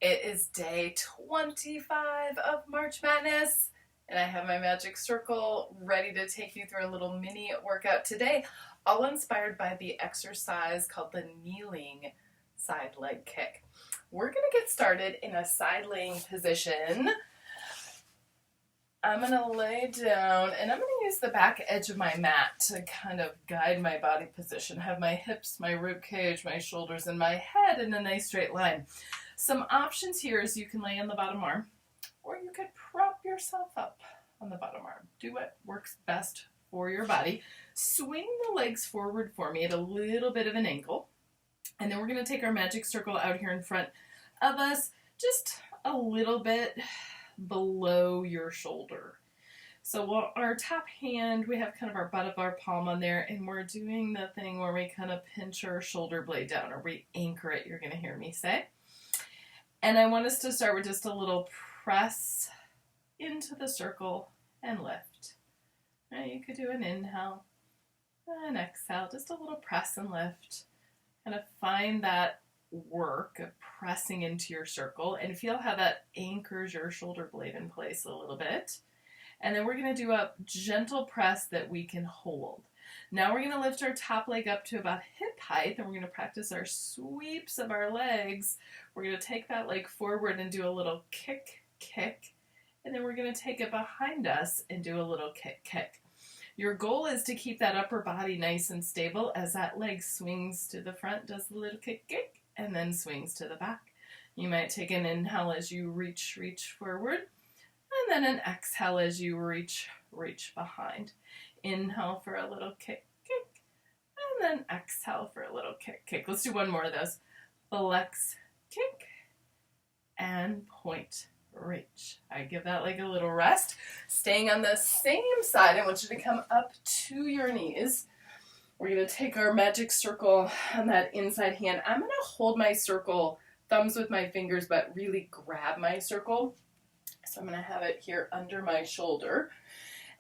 It is day 25 of March Madness, and I have my magic circle ready to take you through a little mini workout today, all inspired by the exercise called the kneeling side leg kick. We're going to get started in a side laying position. I'm going to lay down, and I'm going to use the back edge of my mat to kind of guide my body position. Have my hips, my rib cage, my shoulders, and my head in a nice straight line. Some options here is you can lay on the bottom arm, or you could prop yourself up on the bottom arm. Do what works best for your body. Swing the legs forward for me at a little bit of an angle, and then we're going to take our magic circle out here in front of us, just a little bit below your shoulder. So our top hand, we have kind of our butt of our palm on there, and we're doing the thing where we kind of pinch our shoulder blade down, or we anchor it, you're going to hear me say. And I want us to start with just a little press into the circle and lift. Now you could do an inhale, an exhale, just a little press and lift. Kind of find that work of pressing into your circle and feel how that anchors your shoulder blade in place a little bit. And then we're going to do a gentle press that we can hold. Now we're going to lift our top leg up to about hip height, and we're going to practice our sweeps of our legs. We're going to take that leg forward and do a little kick, kick, and then we're going to take it behind us and do a little kick, kick. Your goal is to keep that upper body nice and stable as that leg swings to the front, does the little kick, kick, and then swings to the back. You might take an inhale as you reach forward, and then an exhale as you reach behind. Inhale for a little kick, kick, and then exhale for a little kick, kick. Let's do one more of those. Flex, kick, and point, reach. I give that leg a little rest. Staying on the same side, I want you to come up to your knees. We're going to take our magic circle on that inside hand. I'm going to hold my circle, thumbs with my fingers, but really grab my circle. So I'm going to have it here under my shoulder.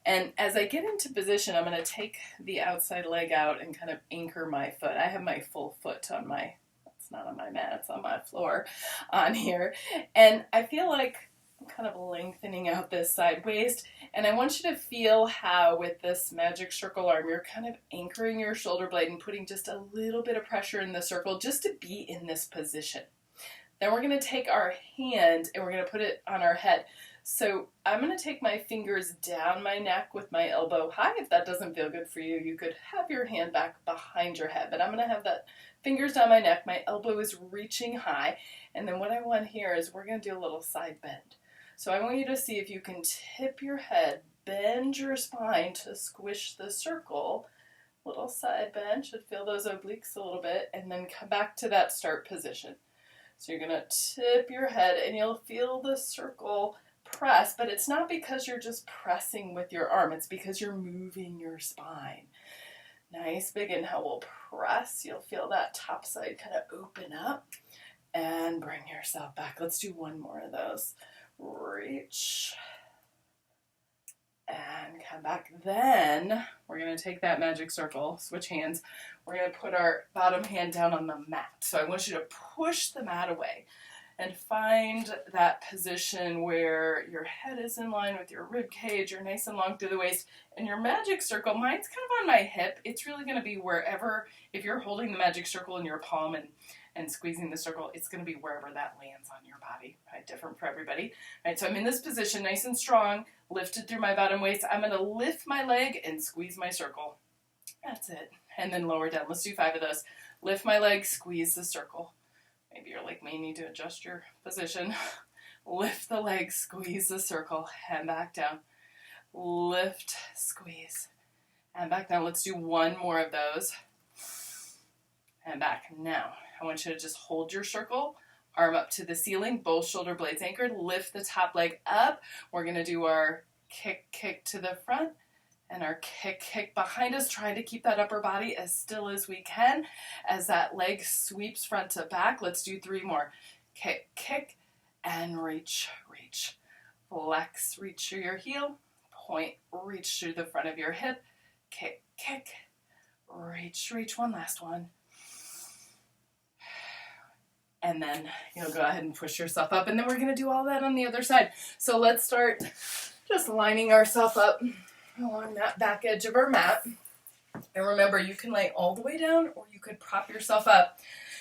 And as I get into position, I'm going to take the outside leg out and kind of anchor my foot. I have my full foot on it's not on my mat, it's on my floor on here. And I feel like I'm kind of lengthening out this side waist. And I want you to feel how with this magic circle arm, you're kind of anchoring your shoulder blade and putting just a little bit of pressure in the circle just to be in this position. Then we're going to take our hand and we're going to put it on our head. So I'm going to take my fingers down my neck with my elbow high. If that doesn't feel good for you, you could have your hand back behind your head. But I'm going to have that fingers down my neck. My elbow is reaching high. And then what I want here is we're going to do a little side bend. So I want you to see if you can tip your head, bend your spine to squish the circle. Little side bend, should feel those obliques a little bit. And then come back to that start position. So you're going to tip your head and you'll feel the circle press, but it's not because you're just pressing with your arm, it's because you're moving your spine. Nice big inhale, we'll press, you'll feel that top side kind of open up and bring yourself back. Let's do one more of those. Reach and come back. Then we're going to take that magic circle, switch hands. We're going to put our bottom hand down on the mat. So I want you to push the mat away and find that position where your head is in line with your rib cage, you're nice and long through the waist, and your magic circle, mine's kind of on my hip. It's really going to be wherever, if you're holding the magic circle in your palm and squeezing the circle, it's going to be wherever that lands on your body, right? Different for everybody. Right, so I'm in this position, nice and strong, lifted through my bottom waist. I'm going to lift my leg and squeeze my circle. That's it. And then lower down. Let's do 5 of those. Lift my leg, squeeze the circle. Maybe you're like me, need to adjust your position. Lift the leg, squeeze the circle, and back down. Lift, squeeze, and back down. Let's do one more of those. And back. Now, I want you to just hold your circle, arm up to the ceiling, both shoulder blades anchored. Lift the top leg up. We're going to do our kick, kick to the front. And our kick, kick behind us, trying to keep that upper body as still as we can as that leg sweeps front to back. Let's do 3 more. Kick, kick, and reach, reach. Flex, reach through your heel. Point, reach through the front of your hip. Kick, kick, reach, reach. One last one. and then you'll go ahead and push yourself up, and then we're going to do all that on the other side. So let's start just lining ourselves up along that back edge of our mat. And remember, you can lay all the way down or you could prop yourself up.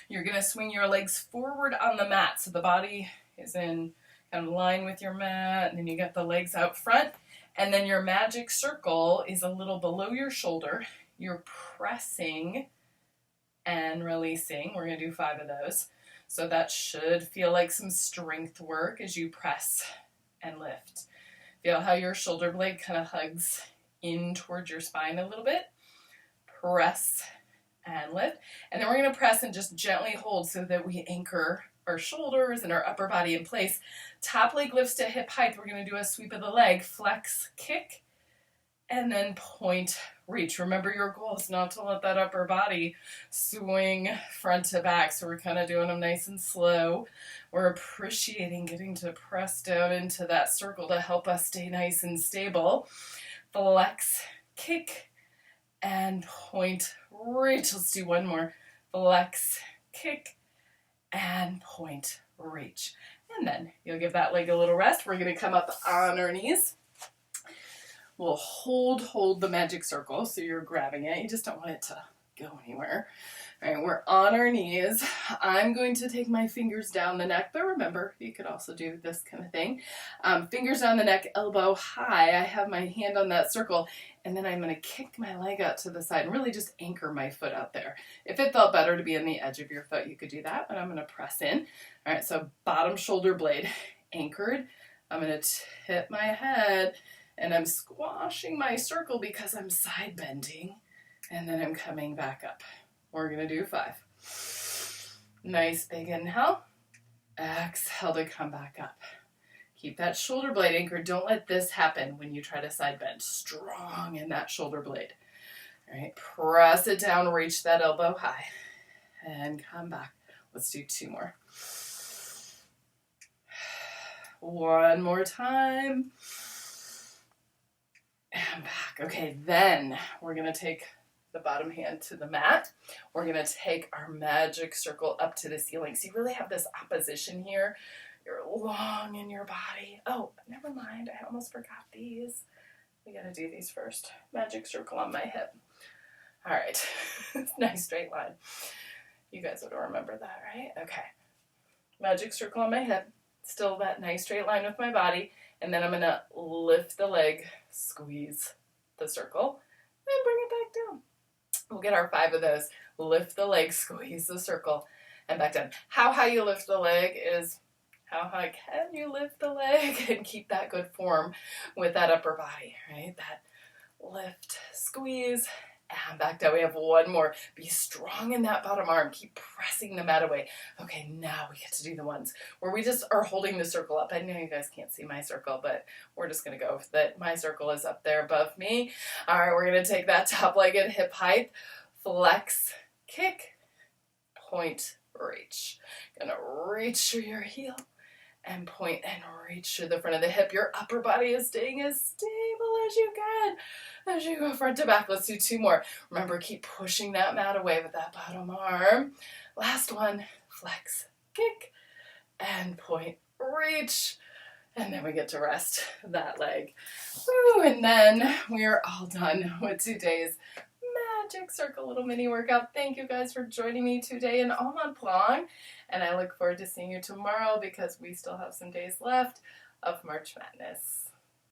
You're going to swing your legs forward on the mat so the body is in kind of line with your mat, and then you got the legs out front, and then your magic circle is a little below your shoulder. You're pressing and releasing. We're going to do 5 of those. So that should feel like some strength work as you press and lift. Feel how your shoulder blade kind of hugs in towards your spine a little bit. Press and lift. And then we're going to press and just gently hold so that we anchor our shoulders and our upper body in place. Top leg lifts to hip height. We're going to do a sweep of the leg, flex, kick, and then point, reach. Remember, your goal is not to let that upper body swing front to back. So we're kind of doing them nice and slow. We're appreciating getting to press down into that circle to help us stay nice and stable. Flex, kick, and point, reach. Let's do one more. Flex, kick, and point, reach. And then you'll give that leg a little rest. We're going to come up on our knees. We'll hold the magic circle, so you're grabbing it. You just don't want it to go anywhere. All right, we're on our knees. I'm going to take my fingers down the neck, but remember, you could also do this kind of thing. Fingers down the neck, elbow high. I have my hand on that circle, and then I'm going to kick my leg out to the side and really just anchor my foot out there. If it felt better to be on the edge of your foot, you could do that, but I'm going to press in. All right, so bottom shoulder blade anchored. I'm going to tip my head, and I'm squashing my circle because I'm side bending, and then I'm coming back up. We're going to do 5. Nice big inhale. Exhale to come back up. Keep that shoulder blade anchored. Don't let this happen when you try to side bend. Strong in that shoulder blade. All right, press it down, reach that elbow high, and come back. Let's do 2 more. One more time. And back. Okay, then we're going to take the bottom hand to the mat. We're going to take our magic circle up to the ceiling. So you really have this opposition here. You're long in your body. Oh, never mind. I almost forgot these. We got to do these first. Magic circle on my hip. All right. Nice straight line. You guys would remember that, right? Okay. Magic circle on my hip. Still that nice straight line with my body. And then I'm going to lift the leg, squeeze the circle, and bring it back down. We'll get our 5 of those. Lift the leg, squeeze the circle, and back down. How high you lift the leg is how high can you lift the leg and keep that good form with that upper body, right? That lift, squeeze, and back down. We have 1 more. Be strong in that bottom arm. Keep pressing the mat away. Okay, now we get to do the ones where we just are holding the circle up. I know you guys can't see my circle, but we're just going to go with that. My circle is up there above me. All right, we're going to take that top leg at hip height. Flex, kick, point, reach. Gonna reach through your heel and point and reach to the front of the hip. Your upper body is staying as stable as you can as you go front to back. Let's do 2 more. Remember, keep pushing that mat away with that bottom arm. Last one, flex, kick, and point, reach. And then we get to rest that leg. Woo, and then we are all done with today's magic circle little mini workout. Thank you guys for joining me today and all month long. And I look forward to seeing you tomorrow because we still have some days left of March Madness.